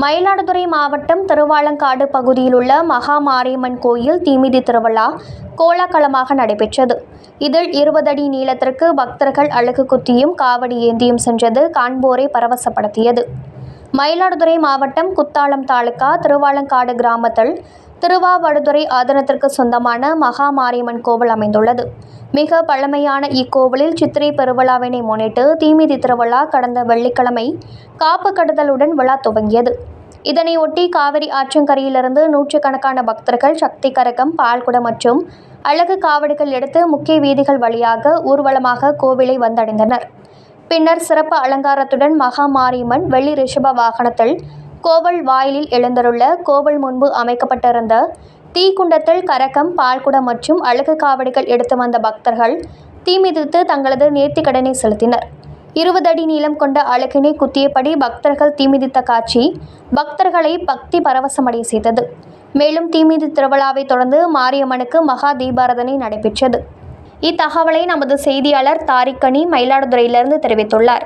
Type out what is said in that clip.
மயிலாடுதுறை மாவட்டம் திருவாலங்காடு பகுதியில் உள்ள மகா மாரியம்மன் கோயில் தீமிதி திருவிழா கோலாகலமாக நடைபெற்றது. இதில் 20 அடி நீளத்திற்கு பக்தர்கள் அலகு குத்தியும் காவடி ஏந்தியும் சென்றது காண்போரை பரவசப்படுத்தியது. மயிலாடுதுறை மாவட்டம் குத்தாலம் தாலுகா திருவாலங்காடு கிராமத்தில் திருவாவடுதுறை ஆதீனத்திற்கு சொந்தமான மகா மாரியம்மன் கோவில் அமைந்துள்ளது. மிக பழமையான இக்கோவிலில் சித்திரை பெருவிழாவினை முன்னிட்டு தீமிதி திருவிழா கடந்த வெள்ளிக்கிழமை காப்பு கட்டுதலுடன் விழா துவங்கியது. இதனையொட்டி காவிரி ஆற்றங்கரையிலிருந்து நூற்றுக்கணக்கான பக்தர்கள் சக்தி கரகம், பால்குடம் மற்றும் அழகு காவடிகள் எடுத்து முக்கிய வீதிகள் வழியாக ஊர்வலமாக கோவிலை வந்தடைந்தனர். பின்னர் சிறப்பு அலங்காரத்துடன் மகா மாரியம்மன் வெள்ளி ரிஷப வாகனத்தில் கோவில் வாயிலில் எழுந்தருள கோவில் முன்பு அமைக்கப்பட்டிருந்த தீக்குண்டத்தில் கரகம், பால்குடம் மற்றும் அழகு காவடிகள் எடுத்து வந்த பக்தர்கள் தீமிதித்து தங்களது நேர்த்திக்கடனை செலுத்தினர். 20 அடி நீளம் கொண்ட அலகினை குத்தியபடி பக்தர்கள் தீமிதித்த காட்சி பக்தர்களை பக்தி பரவசமடைய செய்தது. மேலும் தீமிதி திருவிழாவை தொடர்ந்து மாரியம்மனுக்கு மகா தீபாராதனை நடைபெற்றது. இத்தகவலை நமது செய்தியாளர் தாரிக்கனி மயிலாடுதுறையிலிருந்து தெரிவித்துள்ளார்.